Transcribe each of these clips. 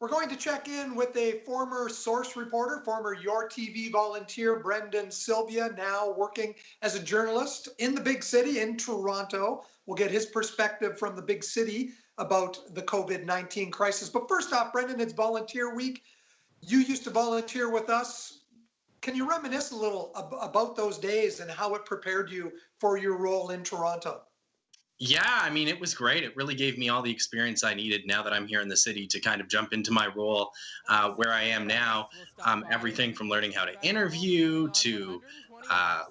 We're going to check in with a former source reporter, former YourTV volunteer Brendan Sylvia, now working as a journalist in the big city in Toronto. We'll get his perspective from the big city about the COVID-19 crisis. But first off, Brendan, it's Volunteer Week. You used to volunteer with us. Can you reminisce a little about those days and how it prepared you for your role in Toronto? Yeah, I mean, it was great. It really gave me all the experience I needed now that I'm here in the city to kind of jump into my role where I am now. Everything from learning how to interview to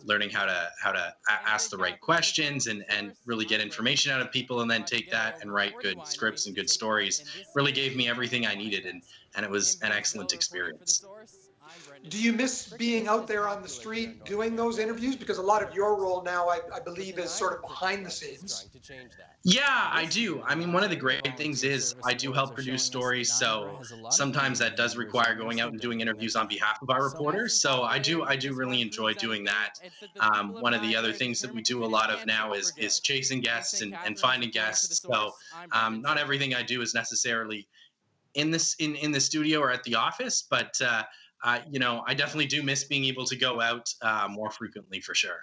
learning how to ask the right questions and really get information out of people, and then take that and write good scripts and good stories. Really gave me everything I needed, and it was an excellent experience. Do you miss being out there on the street doing those interviews? Because a lot of your role now, I believe, is sort of behind the scenes. Yeah, I do. I mean, one of the great things is I do help produce stories, so sometimes that does require going out and doing interviews on behalf of our reporters. So I do really enjoy doing that. One of the other things that we do a lot of now is chasing guests and finding guests. So not everything I do is necessarily in the studio or at the office, but I definitely do miss being able to go out more frequently for sure.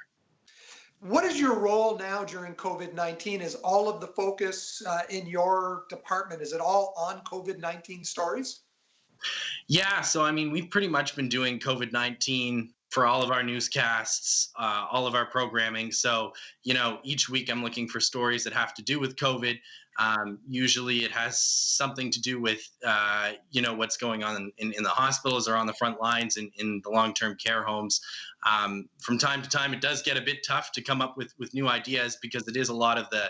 What is your role now during COVID-19? Is all of the focus in your department, is it all on COVID-19 stories? Yeah, so I mean, we've pretty much been doing COVID-19 for all of our newscasts, all of our programming. So, each week I'm looking for stories that have to do with COVID. Usually it has something to do with, what's going on in the hospitals or on the front lines in the long-term care homes. From time to time, it does get a bit tough to come up with new ideas because it is a lot of the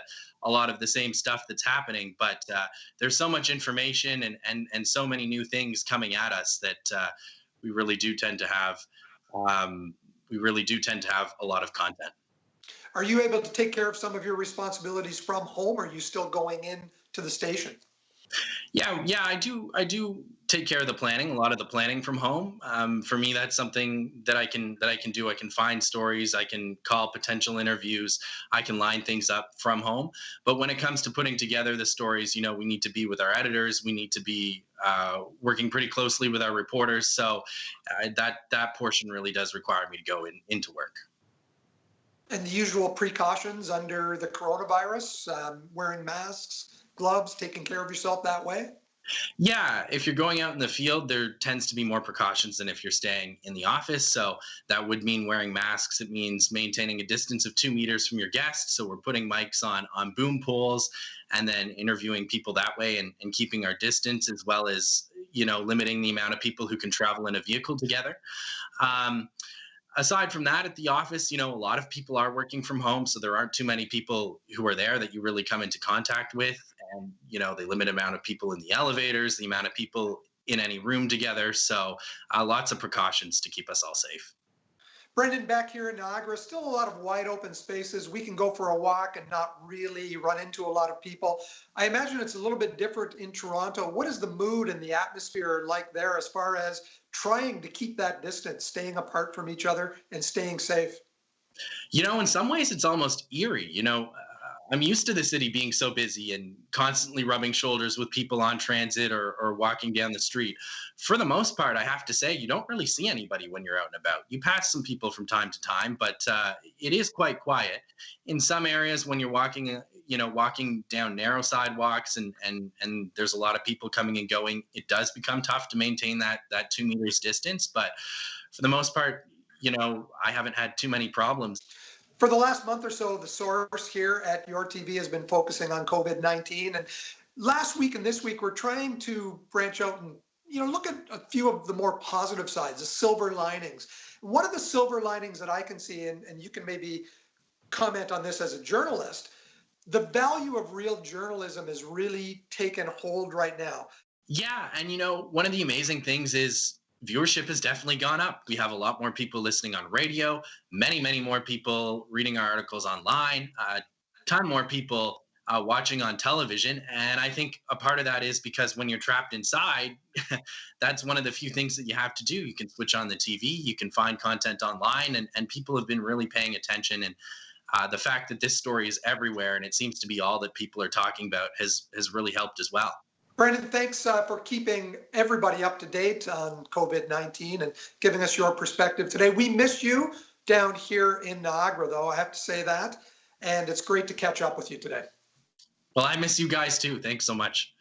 same stuff that's happening. But there's so much information and so many new things coming at us that we really do tend to have a lot of content. Are you able to take care of some of your responsibilities from home? Or are you still going in to the station? Yeah, I do take care of the planning, a lot of the planning from home. For me, that's something that I can do. I can find stories, I can call potential interviews, I can line things up from home. But when it comes to putting together the stories, we need to be with our editors. We need to be working pretty closely with our reporters. So that portion really does require me to go into work. And the usual precautions under the coronavirus, wearing masks, gloves, taking care of yourself that way? Yeah, if you're going out in the field, there tends to be more precautions than if you're staying in the office. So that would mean wearing masks. It means maintaining a distance of 2 meters from your guests. So we're putting mics on boom poles and then interviewing people that way and keeping our distance, as well as limiting the amount of people who can travel in a vehicle together. Um, Aside from that, at the office, a lot of people are working from home, so there aren't too many people who are there that you really come into contact with. And they limit the amount of people in the elevators, the amount of people in any room together. So lots of precautions to keep us all safe. Brendan, back here in Niagara, still a lot of wide open spaces. We can go for a walk and not really run into a lot of people. I imagine it's a little bit different in Toronto. What is the mood and the atmosphere like there as far as trying to keep that distance, staying apart from each other and staying safe? In some ways, it's almost eerie. I'm used to the city being so busy and constantly rubbing shoulders with people on transit or walking down the street. For the most part, I have to say, you don't really see anybody when you're out and about. You pass some people from time to time, but it is quite quiet. In some areas, when you're walking down narrow sidewalks and there's a lot of people coming and going, it does become tough to maintain that 2 meters distance. But for the most part, I haven't had too many problems. For the last month or so, the source here at Your TV has been focusing on COVID-19. And last week and this week, we're trying to branch out and look at a few of the more positive sides, the silver linings. One of the silver linings that I can see, and you can maybe comment on this as a journalist, the value of real journalism is really taken hold right now. Yeah, and one of the amazing things is viewership has definitely gone up. We have a lot more people listening on radio, many, many more people reading our articles online, a ton more people watching on television. And I think a part of that is because when you're trapped inside, that's one of the few things that you have to do. You can switch on the TV, you can find content online, and people have been really paying attention. And the fact that this story is everywhere and it seems to be all that people are talking about has really helped as well. Brendan, thanks for keeping everybody up to date on COVID-19 and giving us your perspective today. We miss you down here in Niagara, though, I have to say that. And it's great to catch up with you today. Well, I miss you guys too. Thanks so much.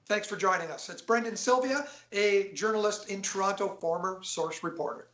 Thanks for joining us. It's Brendan Sylvia, a journalist in Toronto, former Source reporter.